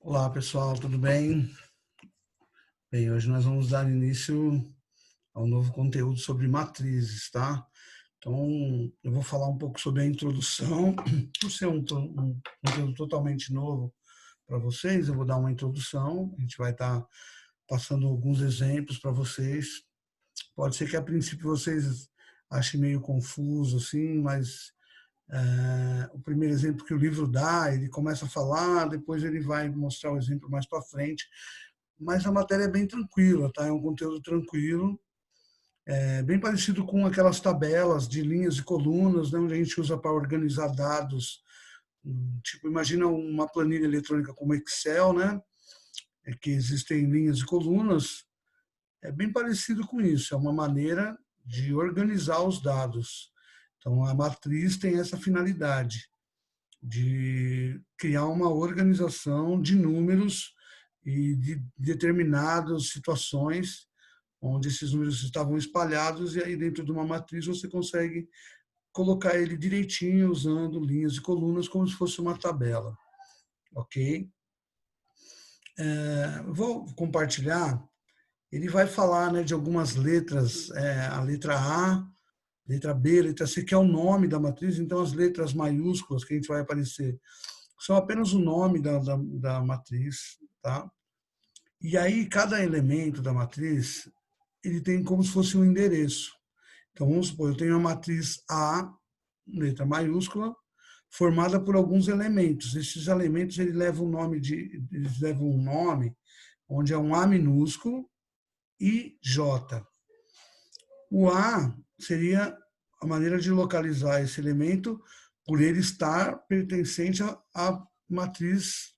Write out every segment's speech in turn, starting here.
Olá pessoal, tudo bem? Bem, hoje nós vamos dar início ao novo conteúdo sobre matrizes, tá? Então, eu vou falar um pouco sobre a introdução, por ser um conteúdo totalmente novo para vocês, eu vou dar uma introdução, a gente vai estar passando alguns exemplos para vocês. Pode ser que a princípio vocês achem meio confuso, assim, mas o primeiro exemplo que o livro dá, ele começa a falar, depois ele vai mostrar o exemplo mais para frente, mas a matéria é bem tranquila, tá? É um conteúdo tranquilo, é bem parecido com aquelas tabelas de linhas e colunas, né, onde a gente usa para organizar dados. Tipo, imagina uma planilha eletrônica como Excel, né? É que existem linhas e colunas. É bem parecido com isso. É uma maneira de organizar os dados. Então, a matriz tem essa finalidade de criar uma organização de números e de determinadas situações onde esses números estavam espalhados, e aí dentro de uma matriz você consegue colocar ele direitinho usando linhas e colunas como se fosse uma tabela, ok? Vou compartilhar, ele vai falar, né, de algumas letras, a letra A, letra B, letra C, que é o nome da matriz, então as letras maiúsculas que a gente vai aparecer são apenas o nome da matriz, tá? E aí cada elemento da matriz, ele tem como se fosse um endereço. Então, vamos supor, eu tenho a matriz A, letra maiúscula, formada por alguns elementos. Esses elementos eles levam um nome onde é um A minúsculo e J. O A seria a maneira de localizar esse elemento por ele estar pertencente à matriz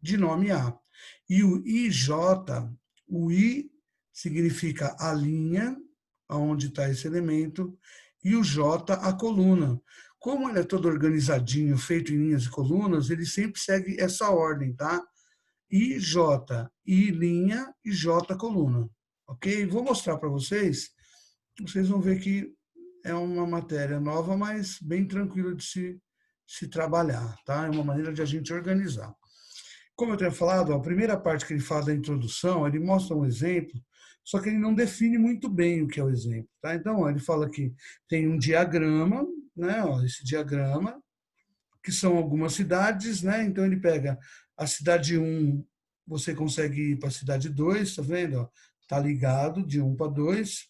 de nome A. E o IJ, o I significa a linha aonde está esse elemento, e o J, a coluna. Como ele é todo organizadinho, feito em linhas e colunas, ele sempre segue essa ordem, tá? I, J, I linha e J coluna. Ok? Vou mostrar para vocês. Vocês vão ver que é uma matéria nova, mas bem tranquila de se trabalhar, tá? É uma maneira de a gente organizar. Como eu tenho falado, a primeira parte que ele fala da introdução, ele mostra um exemplo, só que ele não define muito bem o que é o exemplo. Tá? Então, ele fala que tem um diagrama, né? Ó, esse diagrama, que são algumas cidades, né? Então, ele pega a cidade 1, você consegue ir para a cidade 2, tá vendo? Está ligado de 1 para 2.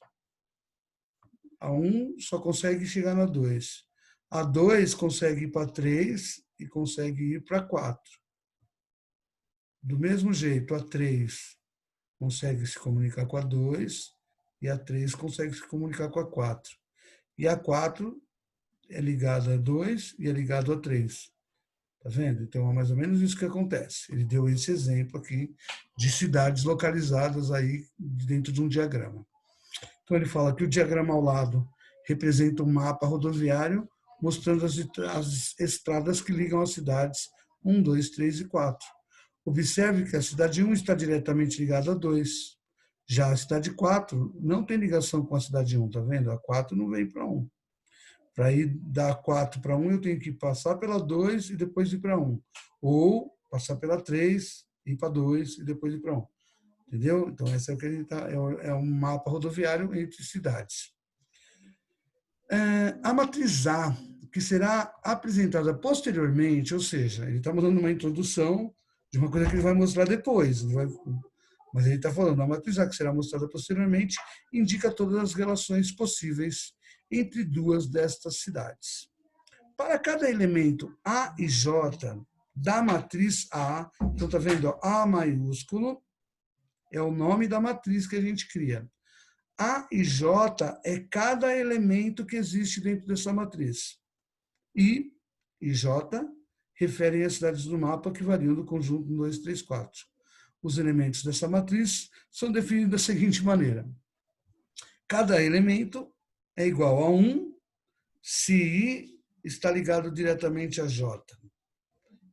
A 1 só consegue chegar na 2. A 2 consegue ir para 3 e consegue ir para 4. Do mesmo jeito, a 3 consegue se comunicar com a 2 e a 3 consegue se comunicar com a 4. E a 4 é ligada a 2 e é ligado a 3. Tá vendo? Então é mais ou menos isso que acontece. Ele deu esse exemplo aqui de cidades localizadas aí dentro de um diagrama. Então ele fala que o diagrama ao lado representa um mapa rodoviário mostrando as estradas que ligam as cidades 1, 2, 3 e 4. Observe que a cidade 1 está diretamente ligada a 2. Já a cidade 4 não tem ligação com a cidade 1, tá vendo? A 4 não vem para 1. Para ir da 4 para 1, eu tenho que passar pela 2 e depois ir para 1. Ou passar pela 3, ir para 2 e depois ir para 1. Entendeu? Então, esse é o que ele tá, é um mapa rodoviário entre cidades. A matriz A, que será apresentada posteriormente, ou seja, ele está dando uma introdução de uma coisa que ele vai mostrar depois, mas ele está falando, a matriz A, que será mostrada posteriormente, indica todas as relações possíveis entre duas destas cidades. Para cada elemento A e J da matriz A, então está vendo, A maiúsculo é o nome da matriz que a gente cria. A e J é cada elemento que existe dentro dessa matriz. I e J referem às cidades do mapa que variam do conjunto 1, 2, 3, 4. Os elementos dessa matriz são definidos da seguinte maneira. Cada elemento é igual a 1 se I está ligado diretamente a J.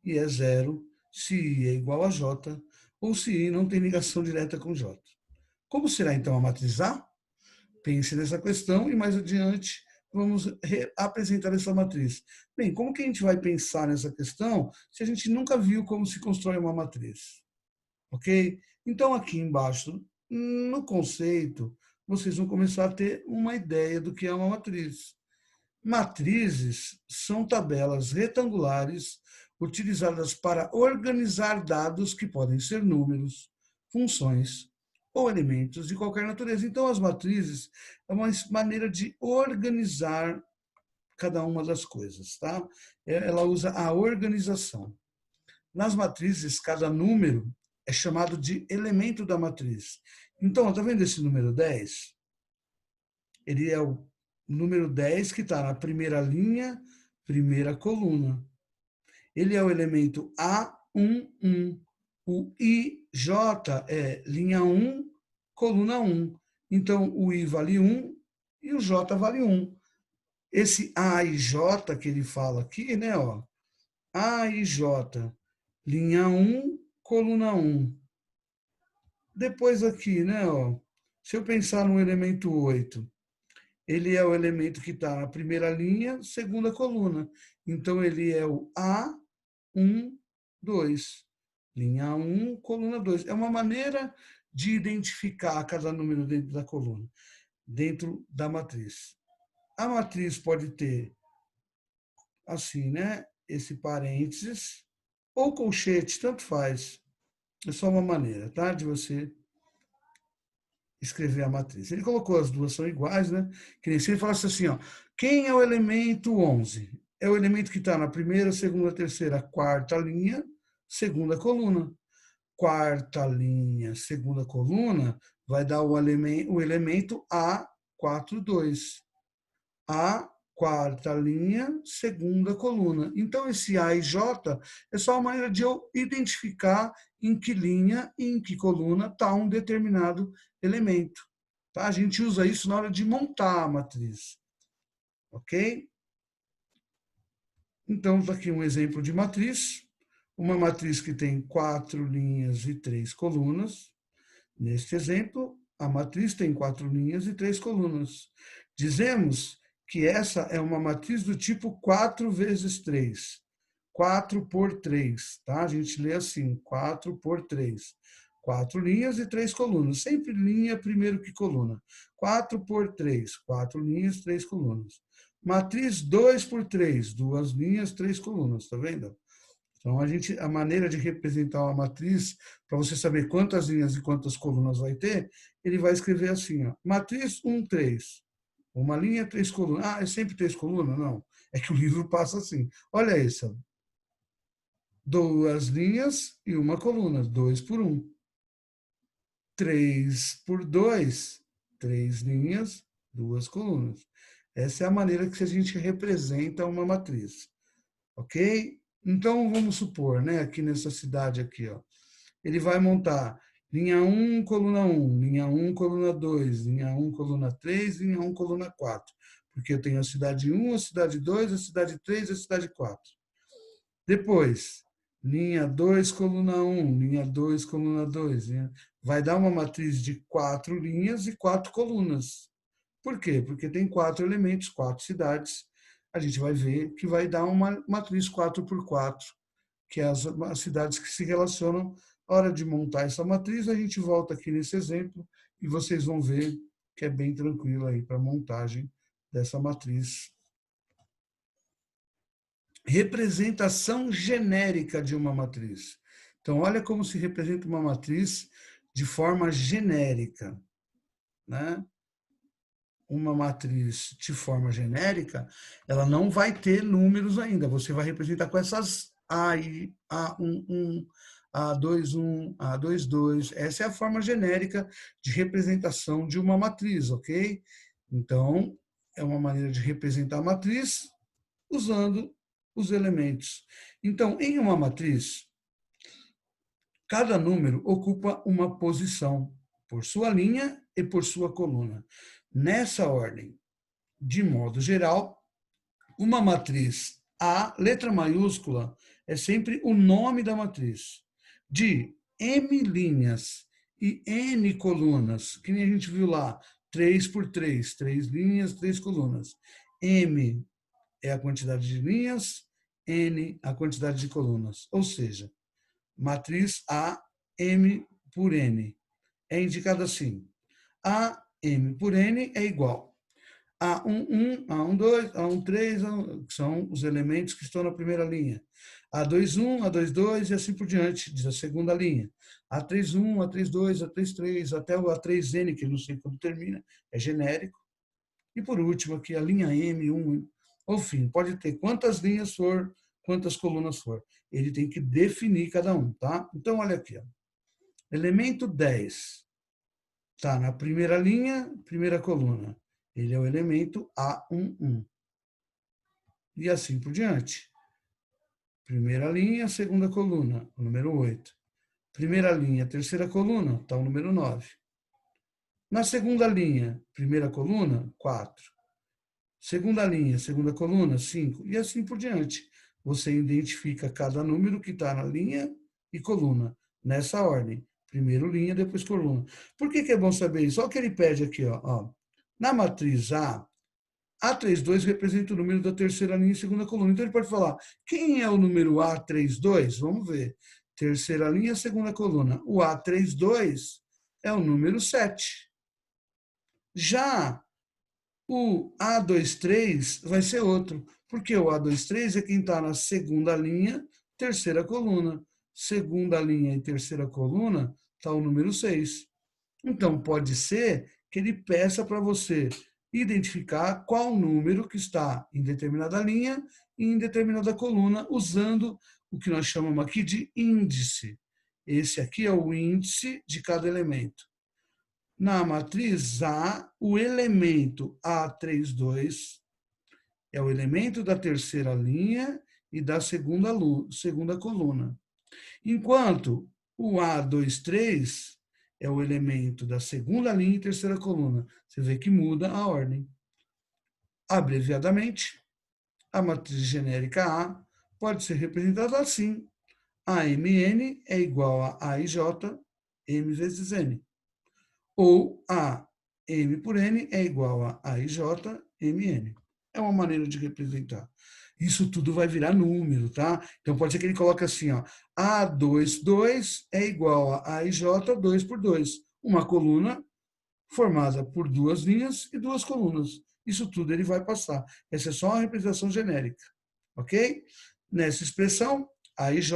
E é 0 se I é igual a J ou se I não tem ligação direta com J. Como será então a matriz A? Pense nessa questão e mais adiante vamos apresentar essa matriz. Bem, como que a gente vai pensar nessa questão se a gente nunca viu como se constrói uma matriz? ok? Então, aqui embaixo, no conceito, vocês vão começar a ter uma ideia do que é uma matriz. Matrizes são tabelas retangulares utilizadas para organizar dados que podem ser números, funções ou elementos de qualquer natureza. Então, as matrizes é uma maneira de organizar cada uma das coisas, tá? Ela usa a organização. Nas matrizes, cada número é chamado de elemento da matriz. Então, está vendo esse número 10? Ele é o número 10 que está na primeira linha, primeira coluna. Ele é o elemento A11. O IJ é linha 1, coluna 1. Então, o I vale 1 e o J vale 1. Esse A e J que ele fala aqui, né? Ó, A e J, linha 1, coluna 1. Depois aqui, né? Ó, se eu pensar no elemento 8, ele é o elemento que está na primeira linha, segunda coluna. Então, ele é o A1, 2. Linha 1, coluna 2. É uma maneira de identificar cada número dentro da coluna, dentro da matriz. A matriz pode ter, assim, né? Esse parênteses, ou colchete, tanto faz. É só uma maneira, tá? De você escrever a matriz. Ele colocou as duas são iguais, né? Que nem se ele falasse assim, ó, quem é o elemento 11? É o elemento que está na primeira, segunda, terceira, quarta linha, segunda coluna. Quarta linha, segunda coluna, vai dar o elemento A42. A quarta linha, segunda coluna. Então, esse A e J é só uma maneira de eu identificar em que linha e em que coluna está um determinado elemento. Tá? A gente usa isso na hora de montar a matriz. Ok? Então, aqui um exemplo de matriz. Uma matriz que tem 4 linhas e 3 colunas. Neste exemplo, a matriz tem 4 linhas e 3 colunas. Dizemos que essa é uma matriz do tipo 4 vezes 3. 4 por 3, tá? A gente lê assim, 4 por 3. 4 linhas e 3 colunas. Sempre linha primeiro que coluna. 4 por 3, 4 linhas, 3 colunas. Matriz 2 por 3, 2 linhas, 3 colunas, tá vendo? Então, a maneira de representar uma matriz, para você saber quantas linhas e quantas colunas vai ter, ele vai escrever assim, ó, matriz 1, 3. Uma linha, 3 colunas. Ah, é sempre 3 colunas? Não. É que o livro passa assim. Olha isso. 2 linhas e uma coluna. 2 por 1. 3 por 2. 3 linhas, 2 colunas. Essa é a maneira que a gente representa uma matriz. Ok? Então, vamos supor, né, aqui nessa cidade aqui, ó, ele vai montar linha 1, coluna 1, linha 1, coluna 2, linha 1, coluna 3, linha 1, coluna 4. Porque eu tenho a cidade 1, a cidade 2, a cidade 3 e a cidade 4. Depois, linha 2, coluna 1, linha 2, coluna 2. Vai dar uma matriz de 4 linhas e 4 colunas. Por quê? Porque tem 4 elementos, 4 cidades. A gente vai ver que vai dar uma matriz 4 por 4, que é as cidades que se relacionam. A hora de montar essa matriz, a gente volta aqui nesse exemplo e vocês vão ver que é bem tranquilo aí para a montagem dessa matriz. Representação genérica de uma matriz. Então, olha como se representa uma matriz de forma genérica, né? Uma matriz de forma genérica, ela não vai ter números ainda. Você vai representar com essas A, A11, A21, A22. Essa é a forma genérica de representação de uma matriz, ok? Então, é uma maneira de representar a matriz usando os elementos. Então, em uma matriz, cada número ocupa uma posição por sua linha e por sua coluna. Nessa ordem, de modo geral, uma matriz A, letra maiúscula, é sempre o nome da matriz. De M linhas e N colunas, que nem a gente viu lá, 3 por 3, 3 linhas, 3 colunas. M é a quantidade de linhas, N a quantidade de colunas. Ou seja, matriz A M por N. É indicado assim. A M por N é igual A11, A12, A13, que são os elementos que estão na primeira linha. A21, A22 e assim por diante, diz a segunda linha. A31, A32, A33, até o A3N, que eu não sei quando termina, é genérico. E por último, aqui a linha M1, ou fim, pode ter quantas linhas for, quantas colunas for. Ele tem que definir cada um, tá? Então, olha aqui, ó. Elemento 10 está na primeira linha, primeira coluna. Ele é o elemento A11. E assim por diante. Primeira linha, segunda coluna, o número 8. Primeira linha, terceira coluna, está o número 9. Na segunda linha, primeira coluna, 4. Segunda linha, segunda coluna, 5. E assim por diante. Você identifica cada número que está na linha e coluna, nessa ordem. Primeiro linha, depois coluna. Por que é bom saber isso? Olha o que ele pede aqui. Ó. Na matriz A, A32 representa o número da terceira linha e segunda coluna. Então ele pode falar, quem é o número A32? Vamos ver. Terceira linha, segunda coluna. O A32 é o número 7. Já o A23 vai ser outro, porque o A23 é quem está na segunda linha, terceira coluna. Segunda linha e terceira coluna está o número 6. Então, pode ser que ele peça para você identificar qual número que está em determinada linha e em determinada coluna, usando o que nós chamamos aqui de índice. Esse aqui é o índice de cada elemento. Na matriz A, o elemento A32 é o elemento da terceira linha e da segunda coluna. Enquanto o A23 é o elemento da segunda linha e terceira coluna. Você vê que muda a ordem. Abreviadamente, a matriz genérica A pode ser representada assim. AMN é igual a AIJ, M vezes N. Ou A M por N é igual a AIJ, MN. É uma maneira de representar. Isso tudo vai virar número, tá? Então pode ser que ele coloque assim, ó, A22 é igual a AIJ 2 por 2. Uma coluna formada por duas linhas e duas colunas. Isso tudo ele vai passar. Essa é só uma representação genérica, ok? Nessa expressão, AIJ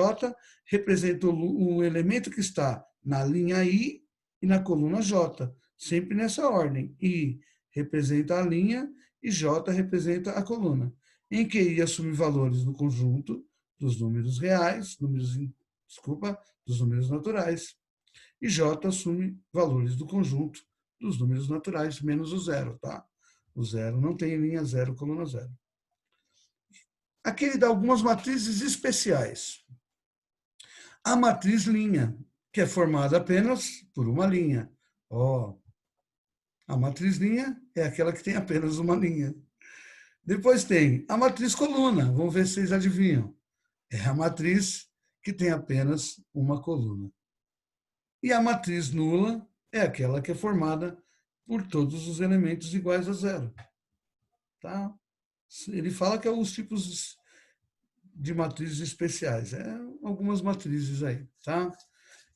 representa o elemento que está na linha I e na coluna J, sempre nessa ordem. I representa a linha e J representa a coluna, em que I assume valores no conjunto dos números reais, dos números naturais, e J assume valores do conjunto dos números naturais, menos o zero, tá? O zero não tem linha zero, coluna zero. Aqui ele dá algumas matrizes especiais. A matriz linha, que é formada apenas por uma linha. A matriz linha é aquela que tem apenas uma linha. Depois tem a matriz coluna. Vamos ver se vocês adivinham. É a matriz que tem apenas uma coluna. E a matriz nula é aquela que é formada por todos os elementos iguais a zero. Tá? Ele fala que é os tipos de matrizes especiais. Algumas matrizes aí. Tá?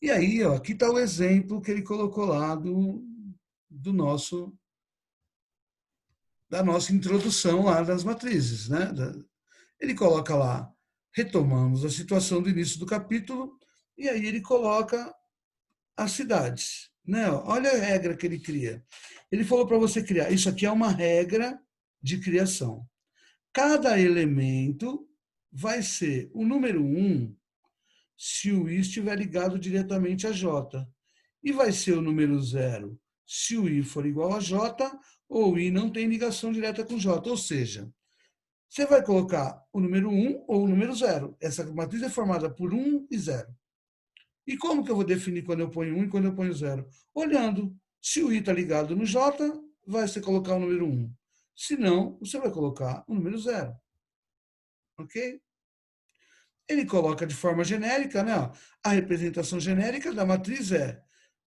E aí, ó, aqui está o exemplo que ele colocou lá da nossa introdução lá das matrizes. Né? Ele coloca lá, retomamos a situação do início do capítulo, e aí ele coloca as cidades. Né? Olha a regra que ele cria. Ele falou para você criar. Isso aqui é uma regra de criação. Cada elemento vai ser o número 1 se o I estiver ligado diretamente a J. E vai ser o número 0 se o I for igual a J ou o I não tem ligação direta com J. Ou seja, você vai colocar o número 1 ou o número 0. Essa matriz é formada por 1 e 0. E como que eu vou definir quando eu ponho 1 e quando eu ponho 0? Olhando. Se o I está ligado no J, vai você colocar o número 1. Se não, você vai colocar o número 0. Ok? Ele coloca de forma genérica, né? A representação genérica da matriz é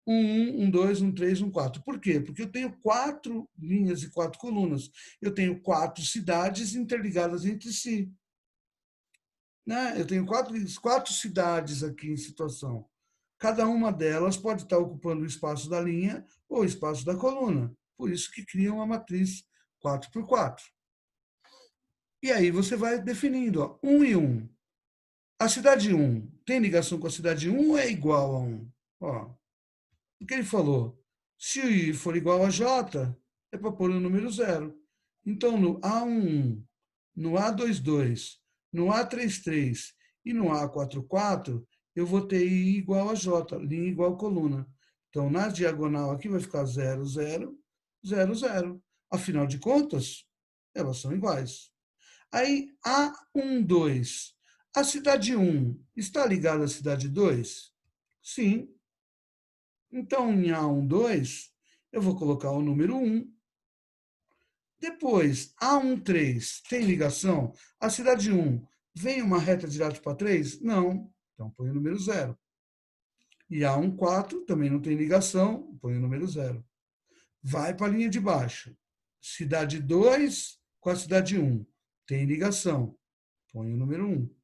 1, 2, 3, 4. Por quê? Porque eu tenho 4 linhas e 4 colunas. Eu tenho 4 cidades interligadas entre si. Né? Eu tenho quatro cidades aqui em situação. Cada uma delas pode estar ocupando o espaço da linha ou o espaço da coluna. Por isso que cria uma matriz 4x4. E aí você vai definindo, ó, 1 e 1. A cidade 1 tem ligação com a cidade 1 ou é igual a 1? Ó, o que ele falou? Se o I for igual a J, é para pôr o número 0. Então, no A11, no A22, no A33 e no A44, eu vou ter I igual a J, linha igual a coluna. Então, na diagonal aqui vai ficar 0, 0, 0, 0. Afinal de contas, elas são iguais. Aí, A12. A cidade 1 está ligada à cidade 2? Sim. Então, em A12, eu vou colocar o número 1. Depois, A13 tem ligação? A cidade 1 vem uma reta direto para 3? Não. Então, põe o número 0. E A14 também não tem ligação, põe o número 0. Vai para a linha de baixo. Cidade 2 com a cidade 1 tem ligação, põe o número 1.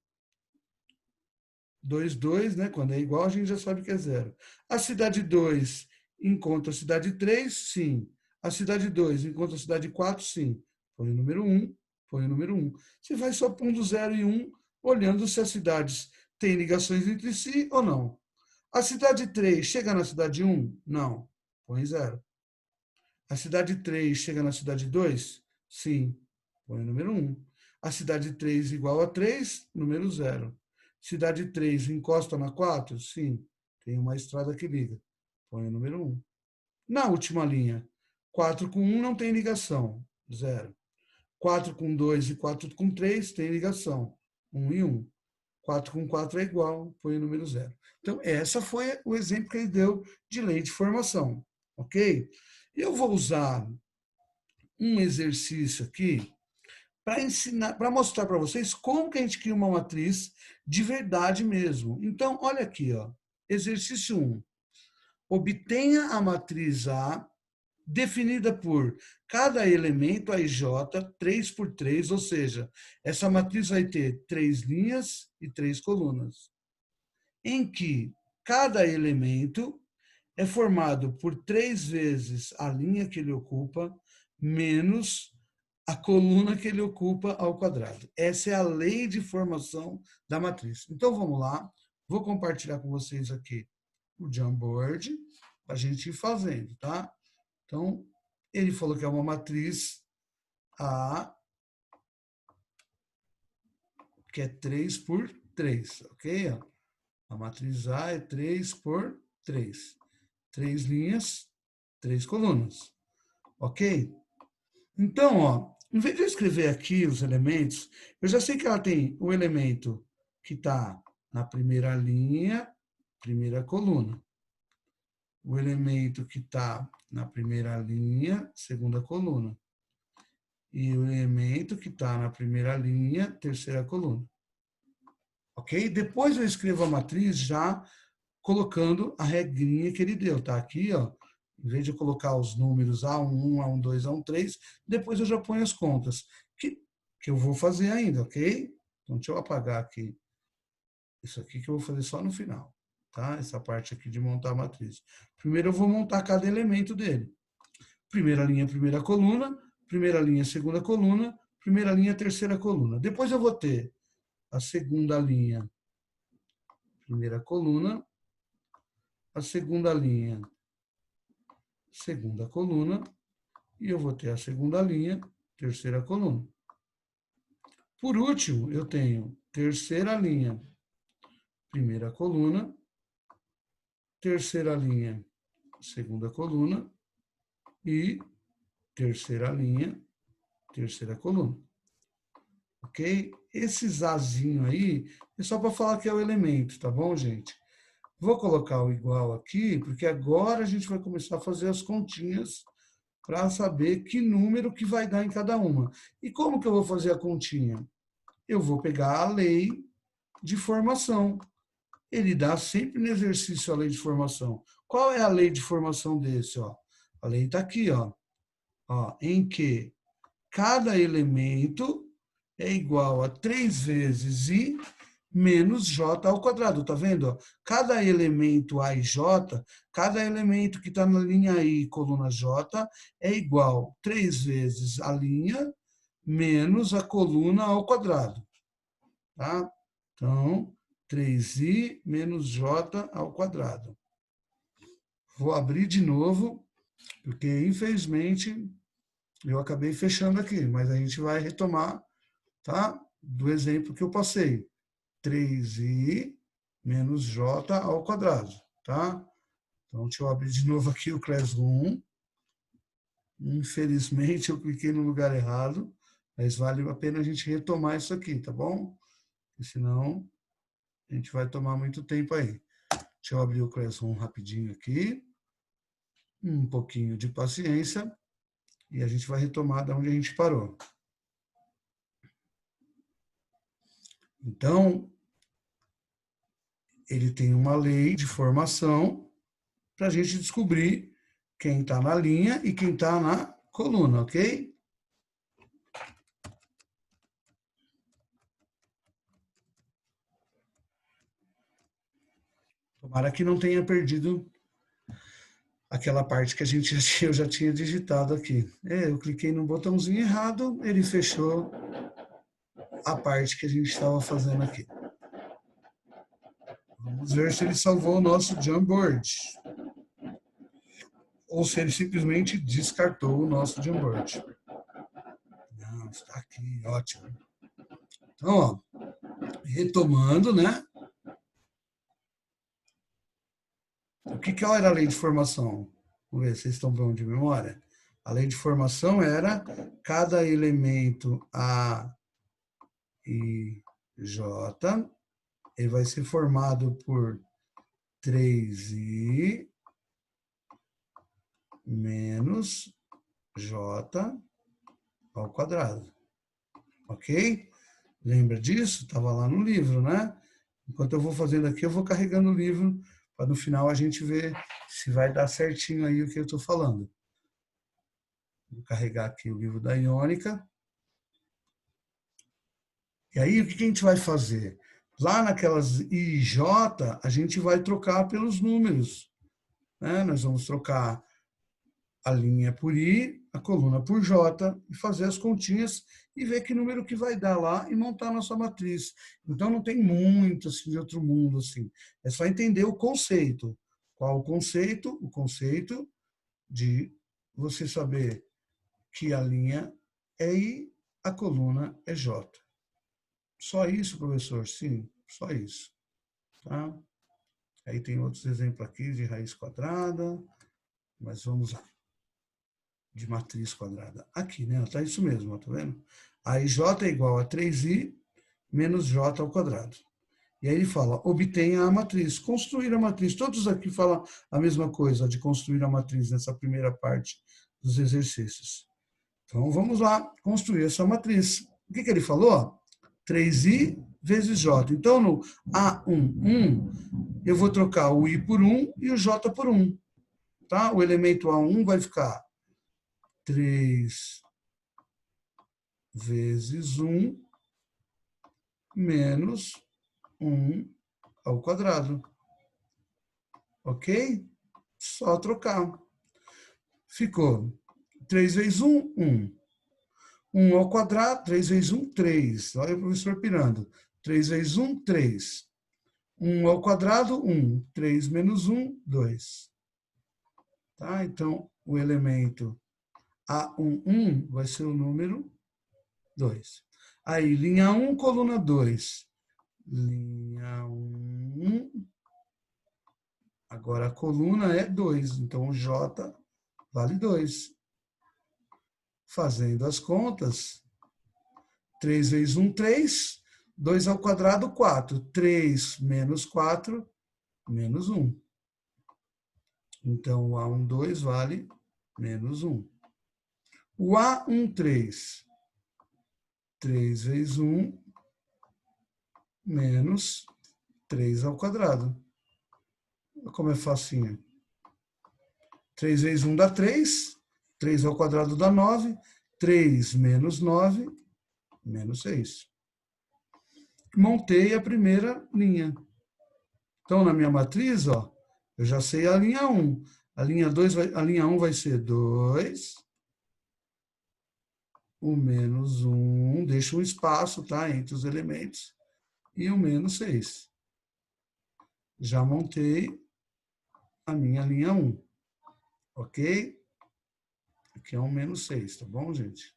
2, 2, né? Quando é igual, a gente já sabe que é 0. A cidade 2 encontra a cidade 3, sim. A cidade 2 encontra a cidade 4, sim. Põe o número 1, põe o número 1. Você vai só pondo 0 e 1, olhando se as cidades têm ligações entre si ou não. A cidade 3 chega na cidade 1? Não. Põe 0. A cidade 3 chega na cidade 2? Sim. Põe o número 1. A cidade 3 igual a 3, número 0. Cidade 3 encosta na 4? Sim. Tem uma estrada que liga. Põe o número 1. Na última linha, 4 com 1 não tem ligação. 0. 4 com 2 e 4 com 3 tem ligação. 1 e 1. 4 com 4 é igual, põe o número 0. Então, essa foi o exemplo que ele deu de lei de formação. Ok? Eu vou usar um exercício aqui para ensinar, para mostrar para vocês como que a gente cria uma matriz de verdade mesmo. Então, olha aqui, ó. Exercício 1. Obtenha a matriz A definida por cada elemento AIJ 3 por 3, ou seja, essa matriz vai ter 3 linhas e 3 colunas, em que cada elemento é formado por 3 vezes a linha que ele ocupa, menos a coluna que ele ocupa ao quadrado. Essa é a lei de formação da matriz. Então, vamos lá. Vou compartilhar com vocês aqui o Jamboard, para a gente ir fazendo, tá? Então, ele falou que é uma matriz A, que é 3 por 3, ok? A matriz A é 3 por 3. 3 linhas, 3 colunas, ok? Então, ó, em vez de eu escrever aqui os elementos, eu já sei que ela tem o elemento que está na primeira linha, primeira coluna. O elemento que está na primeira linha, segunda coluna. E o elemento que está na primeira linha, terceira coluna. Ok? Depois eu escrevo a matriz já colocando a regrinha que ele deu. Tá aqui, ó. Em vez de eu colocar os números A1, A12, A13, depois eu já ponho as contas, que eu vou fazer ainda, ok? Então, deixa eu apagar aqui isso aqui que eu vou fazer só no final, tá? Essa parte aqui de montar a matriz. Primeiro eu vou montar cada elemento dele. Primeira linha, primeira linha, segunda coluna, primeira linha, terceira coluna. Depois eu vou ter a segunda linha, primeira coluna, a segunda linha, segunda coluna, e eu vou ter a segunda linha, terceira coluna. Por último, eu tenho terceira linha, primeira coluna, terceira linha, segunda coluna e terceira linha, terceira coluna. Ok? Esse Zazinho aí é só para falar que é o elemento, tá bom, gente? Vou colocar o igual aqui, porque agora a gente vai começar a fazer as continhas para saber que número que vai dar em cada uma. E como que eu vou fazer a continha? Eu vou pegar a lei de formação. Ele dá sempre no exercício a lei de formação. Qual é a lei de formação desse? Ó? A lei está aqui, ó, em que cada elemento é igual a 3 vezes I menos j ao quadrado. Tá vendo? Ó? Cada elemento A e J, cada elemento que está na linha I, coluna J, é igual 3 vezes a linha menos a coluna ao quadrado. Tá? Então, 3i menos j ao quadrado. Vou abrir de novo, porque infelizmente eu acabei fechando aqui, mas a gente vai retomar, tá? Do exemplo que eu passei. 3i menos j ao quadrado, tá? Então, deixa eu abrir de novo aqui o Classroom. Infelizmente, eu cliquei no lugar errado, mas vale a pena a gente retomar isso aqui, tá bom? Porque senão a gente vai tomar muito tempo aí. Deixa eu abrir o Classroom rapidinho aqui. Um pouquinho de paciência e a gente vai retomar da onde a gente parou. Então, ele tem uma lei de formação para a gente descobrir quem está na linha e quem está na coluna, ok? Tomara que não tenha perdido aquela parte que eu já tinha digitado aqui. Eu cliquei no botãozinho errado, ele fechou a parte que a gente estava fazendo aqui. Vamos ver se ele salvou o nosso Jamboard. Ou se ele simplesmente descartou o nosso Jamboard. Não, está aqui, ótimo. Então, ó, retomando, né? O que era a lei de formação? Vamos ver, vocês estão bom de memória? A lei de formação era cada elemento A e J, ele vai ser formado por 3i menos j ao quadrado. Ok? Lembra disso? Estava lá no livro, né? Enquanto eu vou fazendo aqui, eu vou carregando o livro para no final a gente ver se vai dar certinho aí o que eu estou falando. Vou carregar aqui o livro da Iônica. E aí, o que a gente vai fazer? Lá naquelas I e J, a gente vai trocar pelos números. Né? Nós vamos trocar a linha por I, a coluna por J, e fazer as continhas e ver que número que vai dar lá e montar a nossa matriz. Então, não tem muito assim, de outro mundo. Assim. É só entender o conceito. Qual o conceito? O conceito de você saber que a linha é I, a coluna é J. Só isso, professor? Sim, só isso. Tá? Aí tem outros exemplos aqui de raiz quadrada, mas vamos lá. De matriz quadrada. Aqui, né? Tá isso mesmo, tá vendo? Aí J é igual a 3i menos J ao quadrado. E aí ele fala, obtenha a matriz, construir a matriz. Todos aqui falam a mesma coisa, de construir a matriz nessa primeira parte dos exercícios. Então, vamos lá, construir essa matriz. O que ele falou? 3i vezes j. Então, no A11, eu vou trocar o i por 1 e o j por 1. Tá? O elemento A1 vai ficar 3 vezes 1 menos 1 ao quadrado. Ok? Só trocar. Ficou 3 vezes 1, 1. 1 ao quadrado, 3 vezes 1, 3. Olha o professor pirando. 3 vezes 1, 3. 1 ao quadrado, 1. 3 menos 1, 2. Tá? Então, o elemento A11 vai ser o número 2. Aí, linha 1, coluna 2. Linha 1. Agora, a coluna é 2. Então, o J vale 2. Fazendo as contas, 3 vezes 1, 3. 2 ao quadrado, 4. 3 menos 4, menos 1. Então, o A12 vale menos 1. O A13, 3 vezes 1, menos 3 ao quadrado. Como é facinho. 3 vezes 1 dá 3. 3 ao quadrado dá 9. 3 menos 9, menos 6. montei a primeira linha. Então, na minha matriz, ó, eu já sei a linha 1. A linha 2 a linha 1 vai ser 2, o menos 1, deixa um espaço, tá, entre os elementos, e o menos 6. Já montei a minha linha 1, ok? Aqui é um menos 6, tá bom, gente?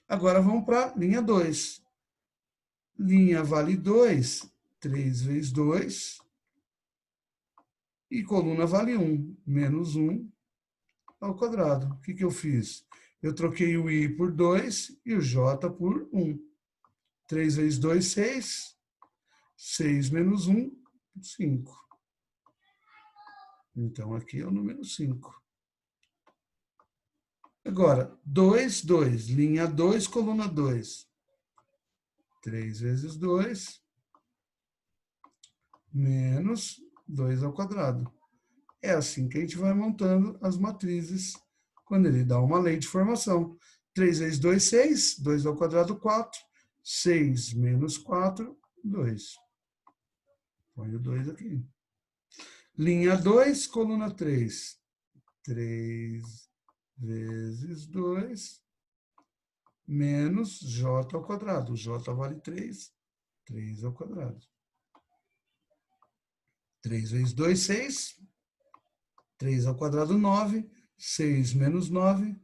Agora vamos para a linha 2. Linha vale 2, 3 vezes 2, e coluna vale 1, menos 1 ao quadrado. O que eu fiz? Eu troquei o i por 2 e o j por 1. 3 vezes 2, 6. 6 menos 1, 5. Então, aqui é o número 5. Agora, 2, 2. Linha 2, coluna 2. 3 vezes 2, menos 2 ao quadrado. É assim que a gente vai montando as matrizes quando ele dá uma lei de formação. 3 vezes 2, 6. 2 ao quadrado, 4. 6 menos 4, 2. Põe o 2 aqui. Linha 2, coluna 3. 3 vezes 2, menos j ao quadrado. J vale 3. 3 ao quadrado. 3 vezes 2, 6. 3 ao quadrado, 9. 6 menos 9,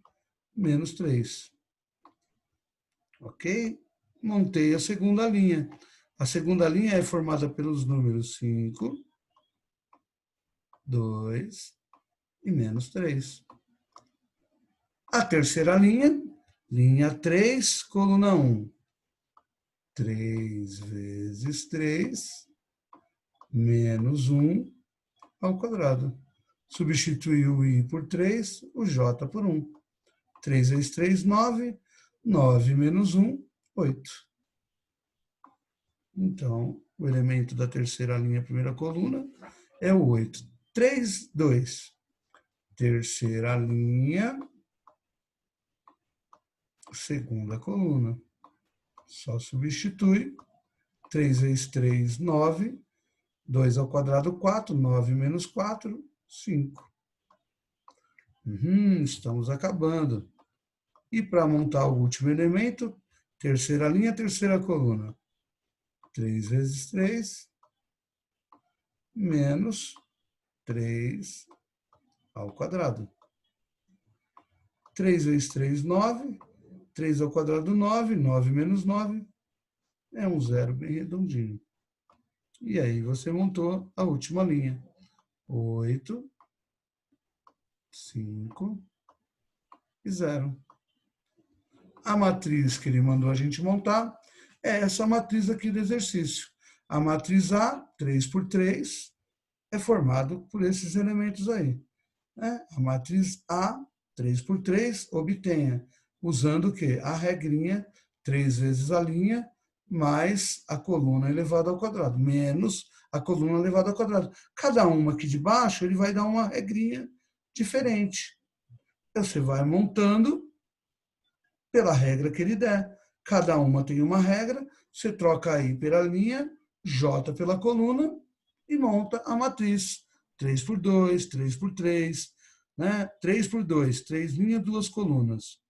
menos 3. Ok? Montei a segunda linha. A segunda linha é formada pelos números 5, 2 e menos 3. A terceira linha, linha 3, coluna 1. 3 vezes 3, menos 1 ao quadrado. Substitui o i por 3, o j por 1. 3 vezes 3, 9. 9 menos 1, 8. Então, o elemento da terceira linha, primeira coluna, é o 8. 3, 2. Terceira linha, segunda coluna. Só substitui. 3 vezes 3, 9. 2 ao quadrado, 4. 9 menos 4, 5. Estamos acabando. E para montar o último elemento, terceira linha, terceira coluna. 3 vezes 3, menos 3 ao quadrado. 3 vezes 3, 9. 3 ao quadrado, 9. 9 menos 9 é um zero bem redondinho. E aí você montou a última linha. 8, 5 e 0. A matriz que ele mandou a gente montar é essa matriz aqui do exercício. A matriz A, 3 por 3, é formado por esses elementos aí. A matriz A, 3 por 3, obtenha, usando o quê? A regrinha, 3 vezes a linha, mais a coluna elevada ao quadrado, menos a coluna elevada ao quadrado. Cada uma aqui de baixo, ele vai dar uma regrinha diferente. Você vai montando pela regra que ele der. Cada uma tem uma regra, você troca I pela linha, J pela coluna e monta a matriz. 3 por 2, 3 por 3, né? 3 por 2, 3 linhas, 2 colunas.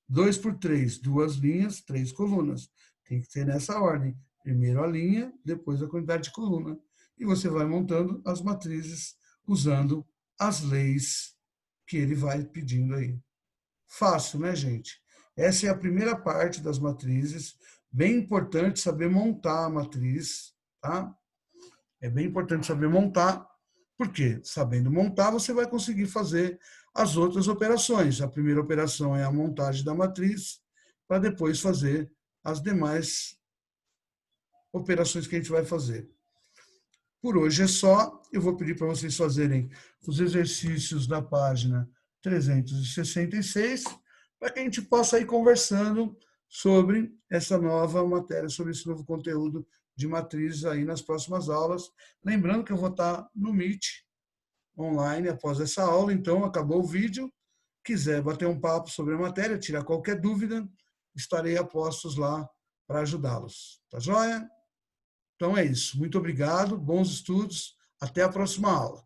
2 por 3, 2 linhas, 3 colunas. Tem que ser nessa ordem. Primeiro a linha, depois a quantidade de coluna. E você vai montando as matrizes usando as leis que ele vai pedindo aí. Fácil, né, gente? Essa é a primeira parte das matrizes. Bem importante saber montar a matriz, tá? É bem importante saber montar, porque sabendo montar, você vai conseguir fazer as outras operações. A primeira operação é a montagem da matriz, para depois fazer as demais operações que a gente vai fazer. Por hoje é só. Eu vou pedir para vocês fazerem os exercícios da página 366, para que a gente possa ir conversando sobre essa nova matéria, sobre esse novo conteúdo de matrizes aí nas próximas aulas. Lembrando que eu vou estar no Meet online após essa aula, então acabou o vídeo. Quiser bater um papo sobre a matéria, tirar qualquer dúvida, estarei a postos lá para ajudá-los. Tá joia? Então é isso. Muito obrigado, bons estudos, até a próxima aula.